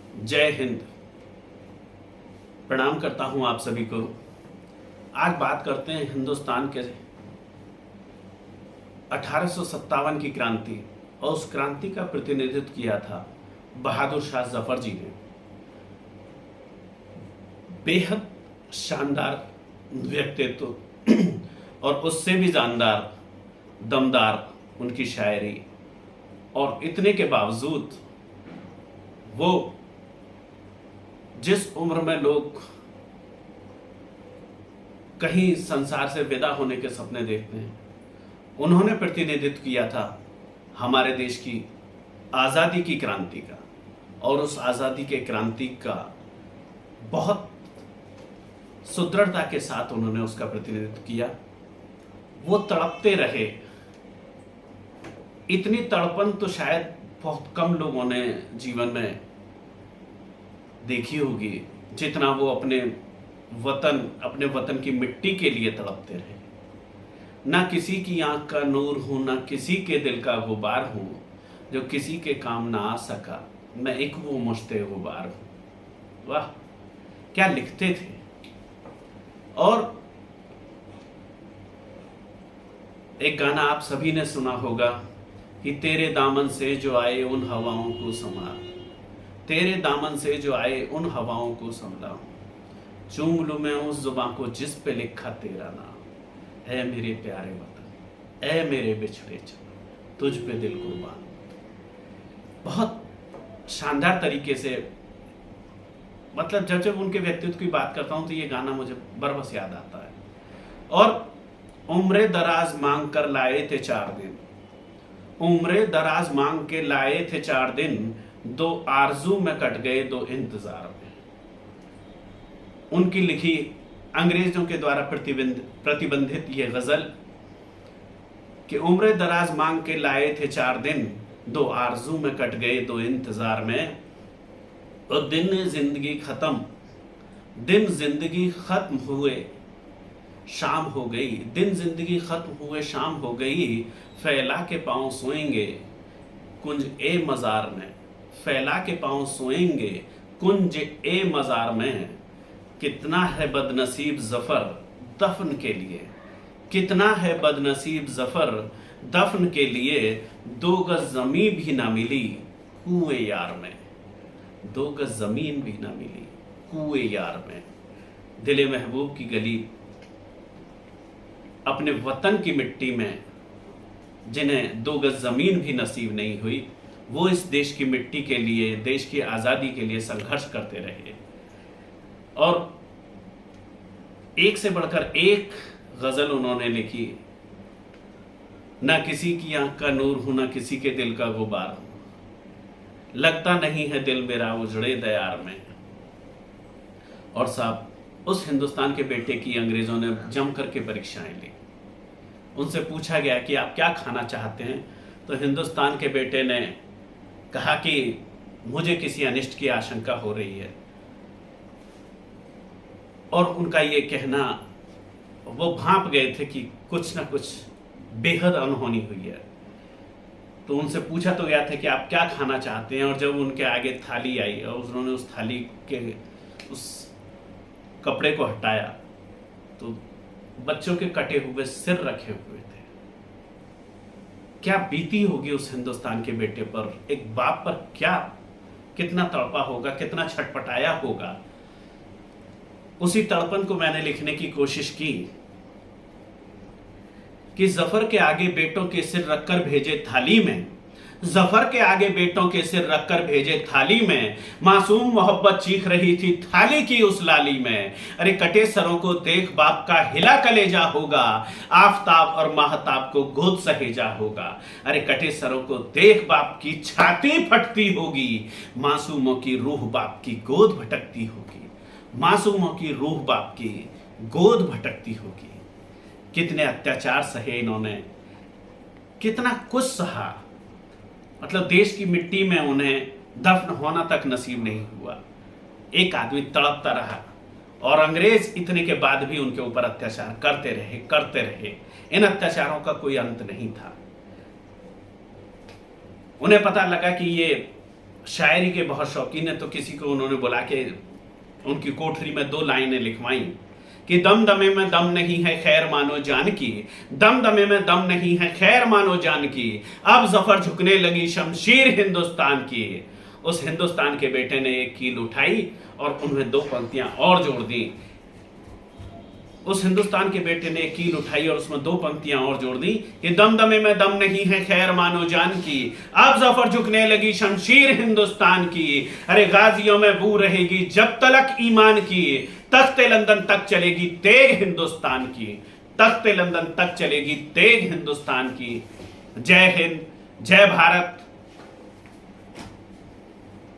जय हिंद। प्रणाम करता हूं आप सभी को। आज बात करते हैं हिंदुस्तान के 1857 की क्रांति, और उस क्रांति का प्रतिनिधित्व किया था बहादुर शाह जफर जी ने। बेहद शानदार व्यक्तित्व और उससे भी जानदार दमदार उनकी शायरी, और इतने के बावजूद वो जिस उम्र में लोग कहीं संसार से विदा होने के सपने देखते हैं, उन्होंने प्रतिनिधित्व किया था हमारे देश की आज़ादी की क्रांति का। और उस आज़ादी के क्रांति का बहुत सुदृढ़ता के साथ उन्होंने उसका प्रतिनिधित्व किया। वो तड़पते रहे। इतनी तड़पन तो शायद बहुत कम लोगों ने जीवन में देखी होगी जितना वो अपने वतन की मिट्टी के लिए तड़पते रहे। ना किसी की आंख का नूर हूं, ना किसी के दिल का गुबार हूं, जो किसी के काम ना आ सका, मैं एक वो मुश्ते गुबार हूं। वाह, क्या लिखते थे। और एक गाना आप सभी ने सुना होगा कि तेरे दामन से जो आए उन हवाओं को संभाल, तेरे दामन से जो आए उन हवाओं को संभला, चूम लूं मैं उस जुबां को जिस पे लिखा तेरा नाम। ऐ मेरे प्यारे वतन, ऐ मेरे बिछड़े चन, तुझ पे दिल कुर्बान। बहुत शानदार तरीके से, मतलब जब जब उनके व्यक्तित्व की बात करता हूं तो ये गाना मुझे बरबस याद आता है। और उम्रे दराज मांग कर लाए थे 4 दिन, उम्रे दराज मांग के लाए थे 4 दिन, 2 आरजू में कट गए 2 इंतजार में। उनकी लिखी अंग्रेजों के द्वारा प्रतिबंधित यह गजल कि उम्रे दराज मांग के लाए थे 4 दिन, 2 आरजू में कट गए 2 इंतजार में। और दिन जिंदगी खत्म हुए शाम हो गई, दिन जिंदगी खत्म हुए शाम हो गई, फैला के पांव सोएंगे कुंज ए मजार में, फैला के पांव सोएंगे कुंज ए मजार में। कितना है बदनसीब जफर दफन के लिए, कितना है बदनसीब जफर दफन के लिए, 2 गज जमीन भी ना मिली कुएं यार में, 2 गज जमीन भी ना मिली कुएं यार में। दिले महबूब की गली, अपने वतन की मिट्टी में जिन्हें 2 गज जमीन भी नसीब नहीं हुई, वो इस देश की मिट्टी के लिए, देश की आज़ादी के लिए संघर्ष करते रहे। और एक से बढ़कर एक गजल उन्होंने लिखी। ना किसी की आंख का नूर हूं, ना किसी के दिल का गुबार हूं, लगता नहीं है दिल मेरा उजड़े दयार में। और साहब, उस हिंदुस्तान के बेटे की अंग्रेजों ने जम करके परीक्षाएं ली। उनसे पूछा गया कि आप क्या खाना चाहते हैं, तो हिंदुस्तान के बेटे ने कहा कि मुझे किसी अनिष्ट की आशंका हो रही है। और उनका ये कहना, वो भांप गए थे कि कुछ ना कुछ बेहद अनहोनी हुई है। तो उनसे पूछा तो गया था कि आप क्या खाना चाहते हैं, और जब उनके आगे थाली आई और उन्होंने उस थाली के उस कपड़े को हटाया तो बच्चों के कटे हुए सिर रखे हुए थे। क्या बीती होगी उस हिंदुस्तान के बेटे पर, एक बाप पर क्या, कितना तड़पा होगा, कितना छटपटाया होगा। उसी तड़पन को मैंने लिखने की कोशिश की कि जफर के आगे बेटों के सिर रखकर भेजे थाली में, जफर के आगे बेटों के सिर रखकर भेजे थाली में, मासूम मोहब्बत चीख रही थी थाली की उस लाली में। अरे कटे सरों को देख बाप का हिला कलेजा होगा, आफताब और महताब को गोद सहेजा होगा। अरे कटे सरों को देख बाप की छाती फटती होगी, मासूमों की रूह बाप की गोद भटकती होगी, मासूमों की रूह बाप की गोद भटकती होगी। कितने अत्याचार सहे इन्होंने, कितना कुछ सहा। मतलब देश की मिट्टी में उन्हें दफन होना तक नसीब नहीं हुआ। एक आदमी तड़पता रहा, और अंग्रेज इतने के बाद भी उनके ऊपर अत्याचार करते रहे। इन अत्याचारों का कोई अंत नहीं था। उन्हें पता लगा कि ये शायरी के बहुत शौकीन है, तो किसी को उन्होंने बुला के उनकी कोठरी में 2 लाइनें लिखवाई कि दम दमे में दम नहीं है खैर मानो जान की, दम दमे में दम नहीं है खैर मानो जान की, अब जफर झुकने लगी शमशीर हिंदुस्तान की। उस हिंदुस्तान के बेटे ने एक कील उठाई और उन्हें 2 पंक्तियां और जोड़ दी। उस हिंदुस्तान के बेटे ने एक कील उठाई और उसमें 2 पंक्तियां और जोड़ दी कि दम दमे में दम नहीं है खैर मानो जान की, अब जफर झुकने लगी शमशीर हिंदुस्तान की। अरे गाजियों में बू रहेगी जब तलक ईमान की, तख्ते लंदन तक चलेगी तेग हिंदुस्तान की, तख्ते लंदन तक चलेगी तेग हिंदुस्तान की। जय हिंद, जय भारत,